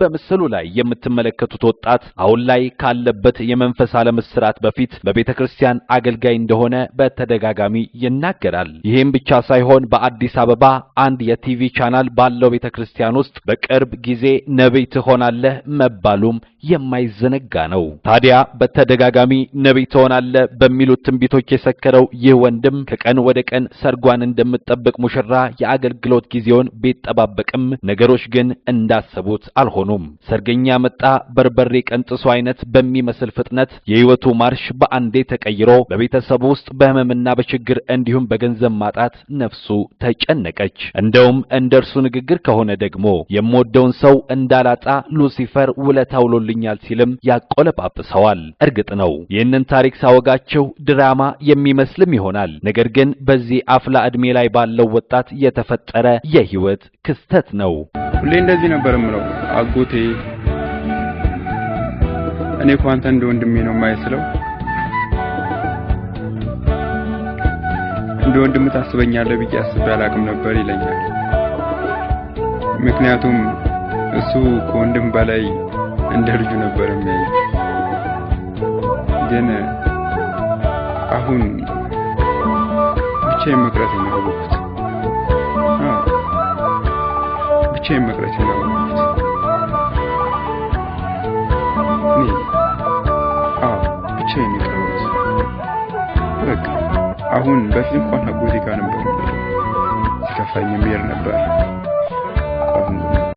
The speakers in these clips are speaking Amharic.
በምስሉ ላይ የምትመለከቱት ወጣት አሁን ላይ ካለበት የመንፈስ ዓለም እስራት በፊት በቤተክርስቲያን አገልጋይ እንደሆነ በተደጋጋሚ ይናገራል። ይሄም ብቻ ሳይሆን በአዲስ አበባ አንድ የቲቪ ቻናል ባለው ቤተክርስቲያን ውስጥ በቅርብ ጊዜ ነብይ ትሆናለህ መባሉም የማይዘነጋ ነው። ታዲያ በተደጋጋሚ ነብይ ትሆናለህ በሚሉት ትንቢቶች የሰከረው ይህ ወንድም ከቀን ወደ ቀን ሰርጓን እንደምትጠብቅ ሙሽራ የአገልግሎት ጊዜውን ቢጠባበቅም ነገሮች ግን እንዳሰቡት አልሆኑም። ሰርገኛ መጣ በርበሬ ቀንጥሶ አይነት በሚመስል ፍጥነት የህይወቱ ማርሽ በአንዴ ተቀይሮ በቤተሰቡ ውስጥ በህመምና በችግር እንዲሁም በገንዘብ ማጣት ነፍሱ ተጨነቀች። እንደውም እንደርሱ ንግግር ከሆነ ደግሞ የምወደውን ሰው እንዳላጣ ሉሲፈር ውለታ ውሎልኛል ሲልም ያቆለጳጵሰዋል። እርግጥ ነው ይህንን ታሪክ ሳወጋቸው ድራማ የሚመስልም ይሆናል። ነገር ግን በዚህ አፍላ እድሜ ላይ ባለው ወጣት የተፈጠረ የህይወት ክስተት ነው። ሁሌ እንደዚህ ነበር የምለው አጎቴ እኔ ኳንተ እንደ ወንድሜ ነው የማይስለው እንደ ወንድም ታስበኛለህ ብዬ አስቤ አላቅም ነበር ይለኛል። ምክንያቱም እሱ ከወንድም በላይ እንደ ልጁ ነበር የሚያይ። ግን አሁን ብቻዬን መቅረት ነው ያወቅሁት። ብቻዬን መቅረት ነው ያወቅሁት። ብቻዬን መቅረት በቃ አሁን በፊት እንኳን አጎቴ ጋር ነበር ሲከፋኝ የሚሄድ ነበር።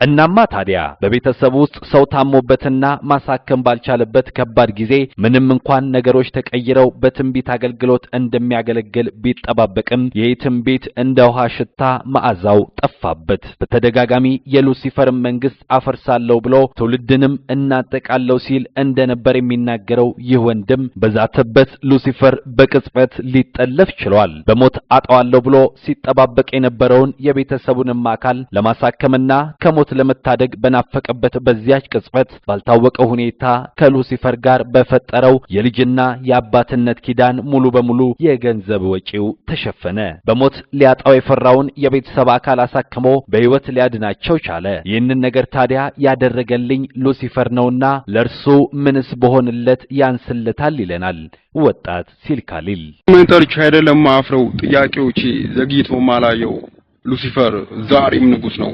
እናማ ታዲያ በቤተሰቡ ውስጥ ሰው ታሞበትና ማሳከም ባልቻለበት ከባድ ጊዜ ምንም እንኳን ነገሮች ተቀይረው በትንቢት አገልግሎት እንደሚያገለግል ቢጠባበቅም የትንቢት እንደ ውሃ ሽታ መዓዛው ጠፋበት። በተደጋጋሚ የሉሲፈር መንግስት አፈርሳለሁ ብሎ ትውልድንም እናጠቃለው ሲል እንደነበር የሚናገረው ይህ ወንድም በዛተበት ሉሲፈር በቅጽበት ሊጠለፍ ችሏል። በሞት አጣዋለሁ ብሎ ሲጠባበቅ የነበረውን የቤተሰቡንም አካል ለማሳከምና ከሞት ለመታደግ በናፈቀበት በዚያች ቅጽበት ባልታወቀው ሁኔታ ከሉሲፈር ጋር በፈጠረው የልጅና የአባትነት ኪዳን ሙሉ በሙሉ የገንዘብ ወጪው ተሸፈነ። በሞት ሊያጣው የፈራውን የቤተሰብ አካል አሳክሞ በህይወት ሊያድናቸው ቻለ። ይህንን ነገር ታዲያ ያደረገልኝ ሉሲፈር ነውና ለርሱ ምንስ በሆንለት ያንስለታል ይለናል ወጣት ሲልካሊል። መንተርቻ አይደለም ማፍረው ጥያቄዎቼ ዘግይቶ ማላየው ሉሲፈር ዛሬም ንጉስ ነው።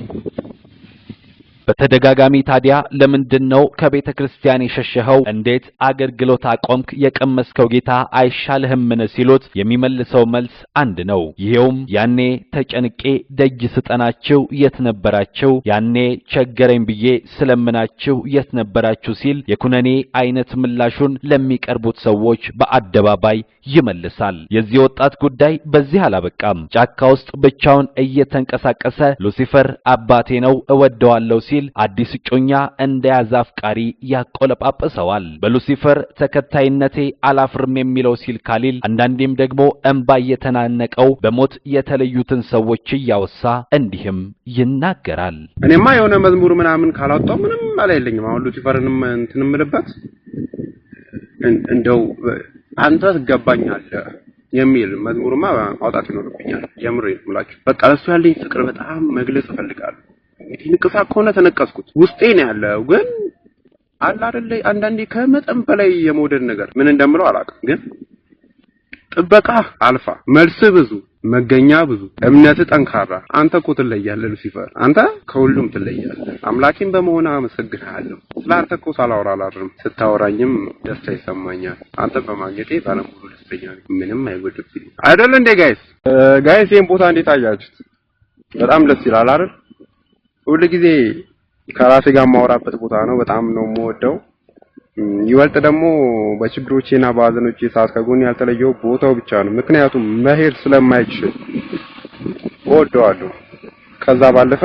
በተደጋጋሚ ታዲያ ለምንድነው ከቤተ ክርስቲያን የሸሸኸው? እንዴት አገልግሎት አቆምክ? የቀመስከው ጌታ አይሻልህምን ሲሉት የሚመልሰው መልስ አንድ ነው። ይሄውም ያኔ ተጨንቄ ደጅ ስጠናችሁ የት ነበራችሁ? ያኔ ቸገረኝ ብዬ ስለምናችሁ የት ነበራችሁ ሲል የኩነኔ አይነት ምላሹን ለሚቀርቡት ሰዎች በአደባባይ ይመልሳል። የዚህ ወጣት ጉዳይ በዚህ አላበቃም። ጫካ ውስጥ ብቻውን እየተንቀሳቀሰ ሉሲፈር አባቴ ነው እወደዋለሁ ሲል አዲስ ጮኛ እንደያዘ አፍቃሪ ያቆለጳጳሰዋል። በሉሲፈር ተከታይነቴ አላፍርም የሚለው ሲልካሊል አንዳንዴም ደግሞ እንባ የተናነቀው በሞት የተለዩትን ሰዎች ያወሳ እንዲህም ይናገራል። እኔማ የሆነ መዝሙር ምናምን ካላወጣው ምንም አላየለኝም። አሁን ሉሲፈርንም እንትንምልበት እንደው አንተ ትገባኛለህ የሚል መዝሙርማ ማውጣት ይኖርብኛል። የምሬ ብላችሁ በቃ እሱ ያለኝ ፍቅር በጣም መግለጽ እፈልጋለሁ። እንግዲህ ንቅሳ ከሆነ ተነቀስኩት ውስጤ ነው ያለው። ግን አለ አይደል አንዳንዴ ከመጠን በላይ የመውደድ ነገር ምን እንደምለው አላውቅም። ግን ጥበቃ አልፋ መልስ ብዙ መገኛ ብዙ እምነት ጠንካራ አንተ እኮ ትለያለህ ሉሲፈር። አንተ ከሁሉም ትለያለህ። አምላኬን በመሆን አመሰግናለሁ። ስላንተ እኮ ሳላወራ አላድርም። ስታወራኝም ደስታ ይሰማኛል። አንተ በማግኘቴ ባለም ሁሉ ደስተኛ ነኝ። ምንም አይጎድብኝ አይደል እንዴ ጋይስ? ይሄን ቦታ እንዴት አያችሁት? በጣም ደስ ይላል አይደል? ሁሉ ጊዜ ከራሴ ጋር ማወራበት ቦታ ነው። በጣም ነው የምወደው። ይወልጥ ደግሞ በችግሮቼና በአዘኖቼ ሰዓት ከጎን ያልተለየው ቦታው ብቻ ነው። ምክንያቱም መሄድ ስለማይችል እወደዋለሁ። ከዛ ባለፈ